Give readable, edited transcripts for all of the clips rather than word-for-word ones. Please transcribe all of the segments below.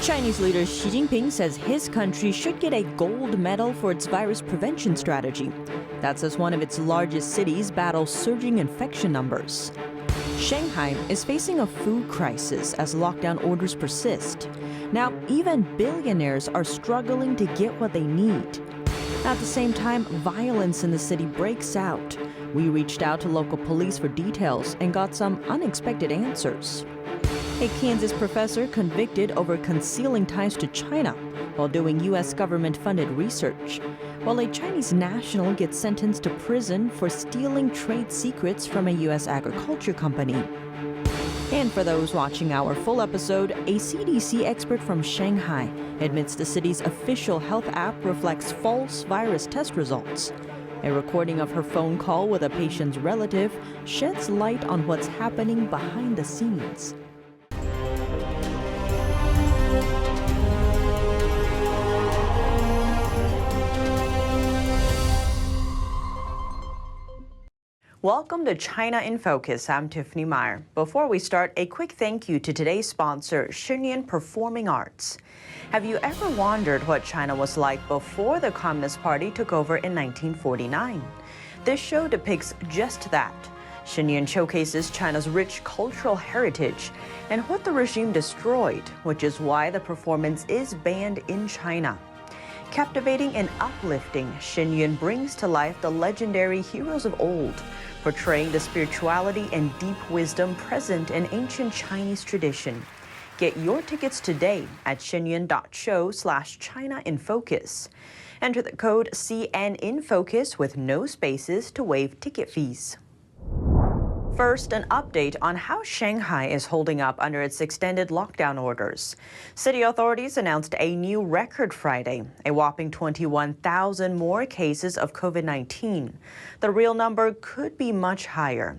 Chinese leader Xi Jinping says his country should get a gold medal for its virus prevention strategy. That's as one of its largest cities battles surging infection numbers. Shanghai is facing a food crisis as lockdown orders persist. Now, even billionaires are struggling to get what they need. At the same time, violence in the city breaks out. We reached out to local police for details and got some unexpected answers. A Kansas professor convicted over concealing ties to China while doing U.S. government-funded research, while a Chinese national gets sentenced to prison for stealing trade secrets from a U.S. agriculture company. And for those watching our full episode, a CDC expert from Shanghai admits the city's official health app reflects false virus test results. A recording of her phone call with a patient's relative sheds light on what's happening behind the scenes. Welcome to China in Focus. I'm Tiffany Meyer. Before we start, a quick thank you to today's sponsor, Shenyang Performing Arts. Have you ever wondered what China was like before the Communist Party took over in 1949? This show depicts just that. Shenyang showcases China's rich cultural heritage and what the regime destroyed, which is why the performance is banned in China. Captivating and uplifting, Shenyang brings to life the legendary heroes of old, portraying the spirituality and deep wisdom present in ancient Chinese tradition. Get your tickets today at shenyang.show/ChinaInFocus. Enter the code CNInFocus with no spaces to waive ticket fees. First, an update on how Shanghai is holding up under its extended lockdown orders. City authorities announced a new record Friday, a whopping 21,000 more cases of COVID-19. The real number could be much higher.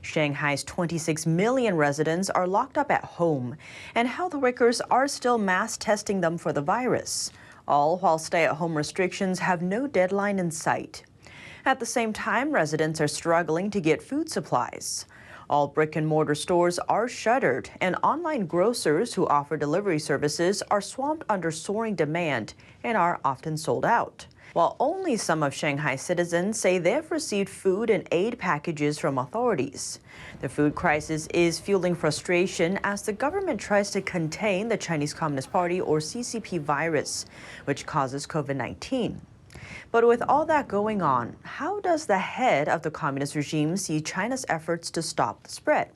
Shanghai's 26 million residents are locked up at home, and health workers are still mass testing them for the virus, all while stay-at-home restrictions have no deadline in sight. At the same time, residents are struggling to get food supplies. All brick-and-mortar stores are shuttered, and online grocers who offer delivery services are swamped under soaring demand and are often sold out. While only some of Shanghai's citizens say they've received food and aid packages from authorities. The food crisis is fueling frustration as the government tries to contain the Chinese Communist Party or CCP virus, which causes COVID-19. But with all that going on, how does the head of the communist regime see China's efforts to stop the spread?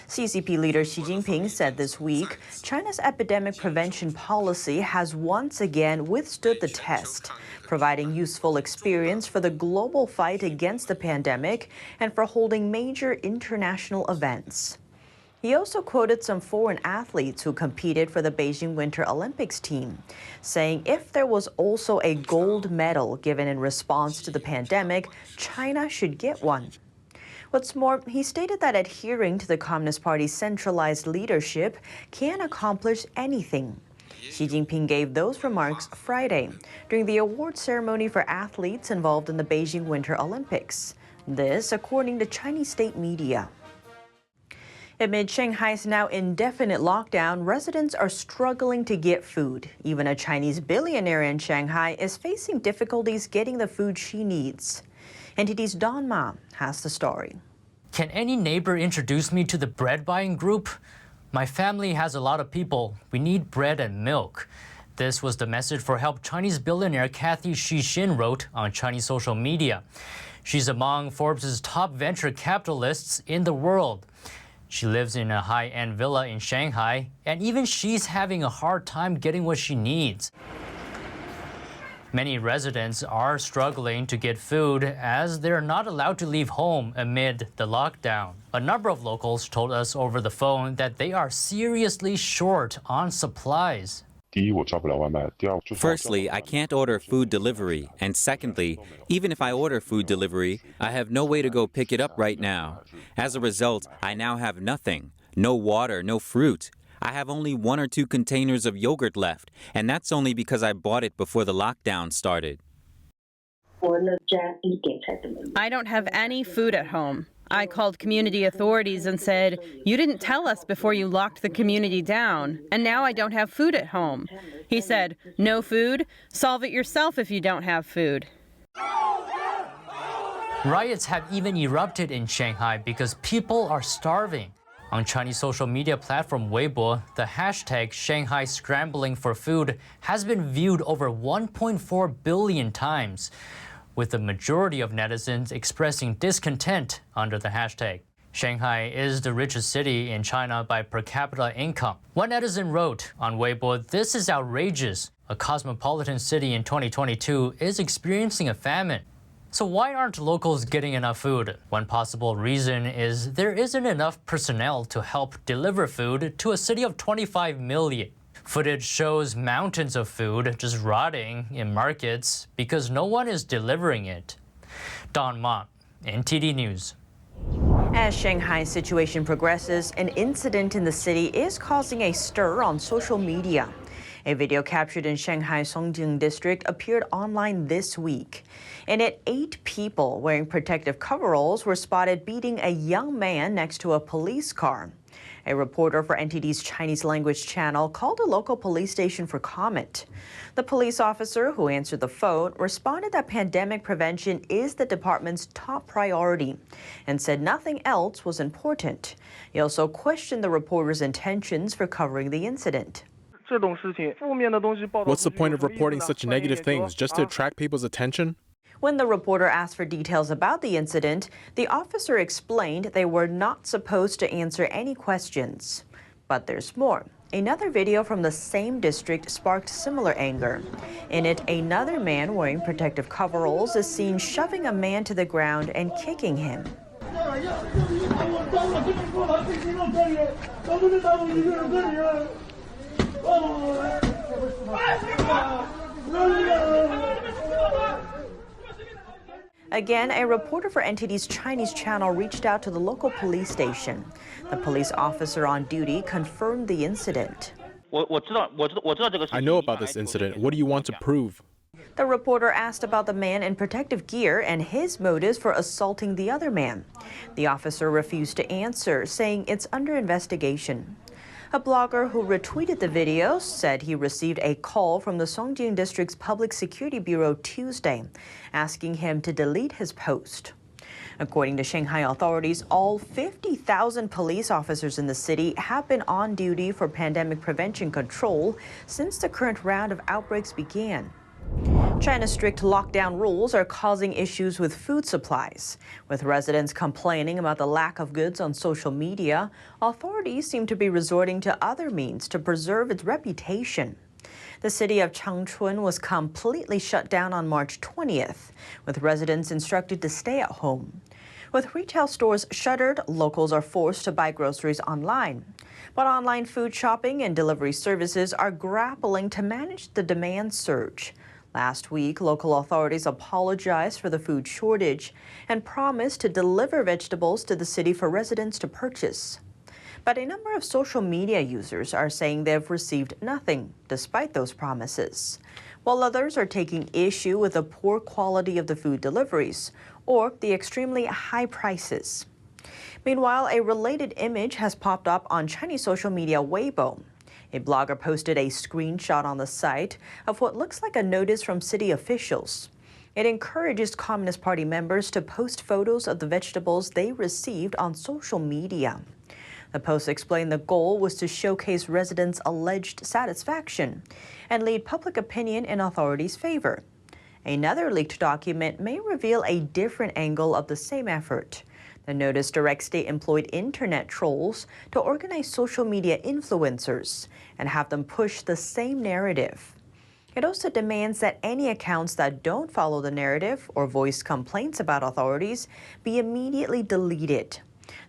CCP leader Xi Jinping said this week China's epidemic prevention policy has once again withstood the test, providing useful experience for the global fight against the pandemic and for holding major international events. He also quoted some foreign athletes who competed for the Beijing Winter Olympics team, saying if there was also a gold medal given in response to the pandemic, China should get one. What's more, he stated that adhering to the Communist Party's centralized leadership can accomplish anything. Xi Jinping gave those remarks Friday during the award ceremony for athletes involved in the Beijing Winter Olympics. This, according to Chinese state media. Amid Shanghai's now indefinite lockdown, residents are struggling to get food. Even a Chinese billionaire in Shanghai is facing difficulties getting the food she needs. NTD's Don Ma has the story. Can any neighbor introduce me to the bread buying group? My family has a lot of people. We need bread and milk. This was the message for help Chinese billionaire Kathy Xixin wrote on Chinese social media. She's among Forbes' top venture capitalists in the world. She lives in a high-end villa in Shanghai, and even she's having a hard time getting what she needs. Many residents are struggling to get food as they're not allowed to leave home amid the lockdown. A number of locals told us over the phone that they are seriously short on supplies. Firstly, I can't order food delivery. And secondly, even if I order food delivery, I have no way to go pick it up right now. As a result, I now have nothing. No water, no fruit. I have only 1 or 2 containers of yogurt left, and that's only because I bought it before the lockdown started. I don't have any food at home. I called community authorities and said, "You didn't tell us before you locked the community down, and now I don't have food at home." He said, "No food? Solve it yourself if you don't have food." Riots have even erupted in Shanghai because people are starving. On Chinese social media platform Weibo, the hashtag Shanghai Scrambling for Food has been viewed over 1.4 billion times, with the majority of netizens expressing discontent under the hashtag. Shanghai is the richest city in China by per capita income. One netizen wrote on Weibo, "This is outrageous. A cosmopolitan city in 2022 is experiencing a famine. So why aren't locals getting enough food?" One possible reason is there isn't enough personnel to help deliver food to a city of 25 million. Footage shows mountains of food just rotting in markets because no one is delivering it. Don Ma, NTD News. As Shanghai's situation progresses, an incident in the city is causing a stir on social media. A video captured in Shanghai's Songjing district appeared online this week. In it, 8 people wearing protective coveralls were spotted beating a young man next to a police car. A reporter for NTD's Chinese language channel called a local police station for comment. The police officer who answered the phone responded that pandemic prevention is the department's top priority and said nothing else was important. He also questioned the reporter's intentions for covering the incident. What's the point of reporting such negative things, just to attract people's attention? When the reporter asked for details about the incident, the officer explained they were not supposed to answer any questions. But there's more. Another video from the same district sparked similar anger. In it, another man wearing protective coveralls is seen shoving a man to the ground and kicking him. Again, a reporter for NTD's Chinese channel reached out to the local police station. The police officer on duty confirmed the incident. I know about this incident. What do you want to prove? The reporter asked about the man in protective gear and his motives for assaulting the other man. The officer refused to answer, saying it's under investigation. A blogger who retweeted the video said he received a call from the Songjing District's Public Security Bureau Tuesday, asking him to delete his post. According to Shanghai authorities, all 50,000 police officers in the city have been on duty for pandemic prevention control since the current round of outbreaks began. China's strict lockdown rules are causing issues with food supplies. With residents complaining about the lack of goods on social media, authorities seem to be resorting to other means to preserve its reputation. The city of Changchun was completely shut down on March 20th, with residents instructed to stay at home. With retail stores shuttered, locals are forced to buy groceries online. But online food shopping and delivery services are grappling to manage the demand surge. Last week, local authorities apologized for the food shortage and promised to deliver vegetables to the city for residents to purchase. But a number of social media users are saying they've received nothing despite those promises, while others are taking issue with the poor quality of the food deliveries or the extremely high prices. Meanwhile, a related image has popped up on Chinese social media Weibo. A blogger posted a screenshot on the site of what looks like a notice from city officials. It encourages Communist Party members to post photos of the vegetables they received on social media. The post explained the goal was to showcase residents' alleged satisfaction and lead public opinion in authorities' favor. Another leaked document may reveal a different angle of the same effort. The notice directs state-employed internet trolls to organize social media influencers and have them push the same narrative. It also demands that any accounts that don't follow the narrative or voice complaints about authorities be immediately deleted.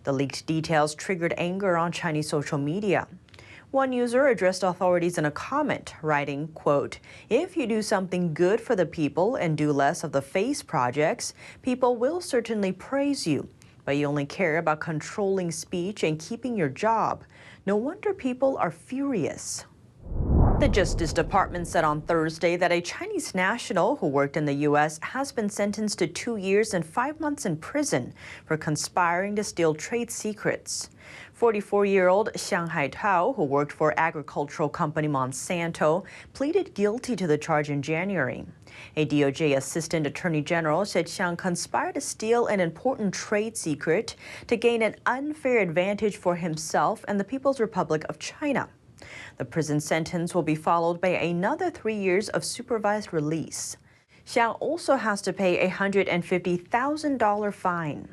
The leaked details triggered anger on Chinese social media. One user addressed authorities in a comment, writing, quote, "If you do something good for the people and do less of the face projects, people will certainly praise you. But you only care about controlling speech and keeping your job. No wonder people are furious." The Justice Department said on Thursday that a Chinese national who worked in the U.S. has been sentenced to 2 years and 5 months in prison for conspiring to steal trade secrets. 44-year-old Shanghai Tao, who worked for agricultural company Monsanto, pleaded guilty to the charge in January. A DOJ Assistant Attorney General said Xiang conspired to steal an important trade secret to gain an unfair advantage for himself and the People's Republic of China. The prison sentence will be followed by another 3 years of supervised release. Xiang also has to pay a $150,000 fine.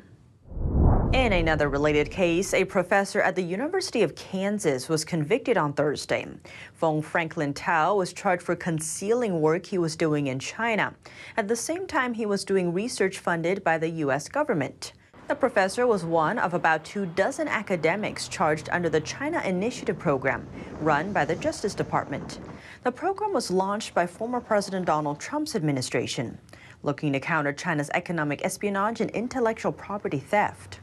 In another related case, a professor at the University of Kansas was convicted on Thursday. Feng Franklin Tao was charged for concealing work he was doing in China. At the same time, he was doing research funded by the U.S. government. The professor was one of about 24 academics charged under the China Initiative program run by the Justice Department. The program was launched by former President Donald Trump's administration, looking to counter China's economic espionage and intellectual property theft.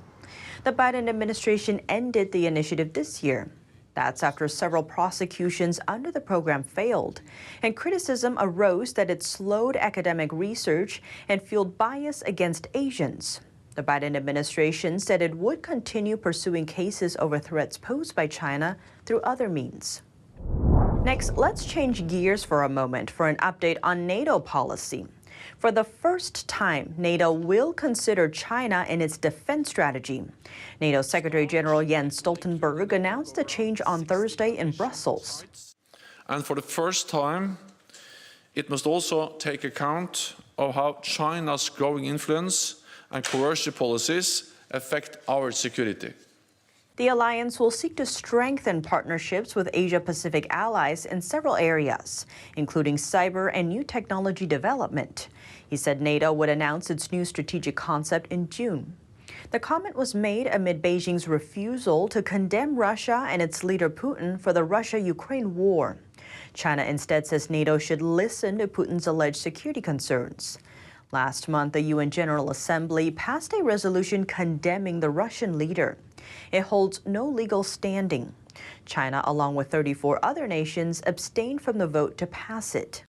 The Biden administration ended the initiative this year. That's after several prosecutions under the program failed, and criticism arose that it slowed academic research and fueled bias against Asians. The Biden administration said it would continue pursuing cases over threats posed by China through other means. Next, let's change gears for a moment for an update on NATO policy. For the first time, NATO will consider China in its defense strategy. NATO Secretary General Jens Stoltenberg announced the change on Thursday in Brussels. And for the first time, it must also take account of how China's growing influence and coercive policies affect our security. The alliance will seek to strengthen partnerships with Asia-Pacific allies in several areas, including cyber and new technology development. He said NATO would announce its new strategic concept in June. The comment was made amid Beijing's refusal to condemn Russia and its leader Putin for the Russia-Ukraine war. China instead says NATO should listen to Putin's alleged security concerns. Last month, the UN General Assembly passed a resolution condemning the Russian leader. It holds no legal standing. China, along with 34 other nations, abstained from the vote to pass it.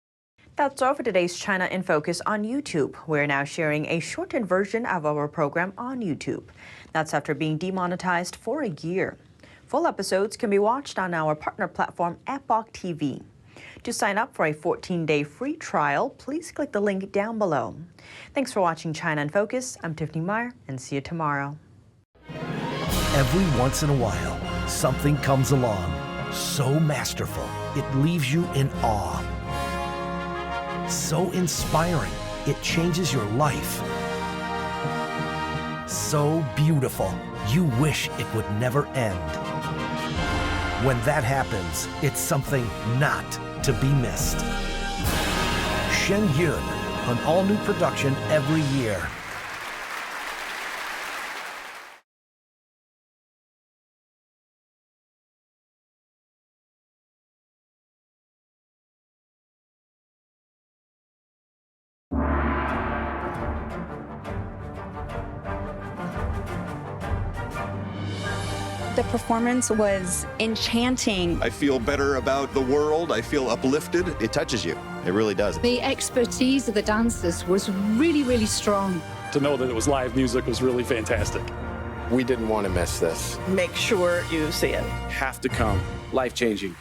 That's all for today's China in Focus on YouTube. We're now sharing a shortened version of our program on YouTube. That's after being demonetized for a year. Full episodes can be watched on our partner platform, Epoch TV. To sign up for a 14-day free trial, please click the link down below. Thanks for watching China in Focus. I'm Tiffany Meyer, and see you tomorrow. Every once in a while, something comes along so masterful, it leaves you in awe. So inspiring, it changes your life. So beautiful, you wish it would never end. When that happens, it's something not to be missed. Shen Yun, an all-new production every year. The performance was enchanting. I feel better about the world. I feel uplifted. It touches you. It really does. The expertise of the dancers was really, really strong. To know that it was live music was really fantastic. We didn't want to miss this. Make sure you see it. Have to come. Life-changing.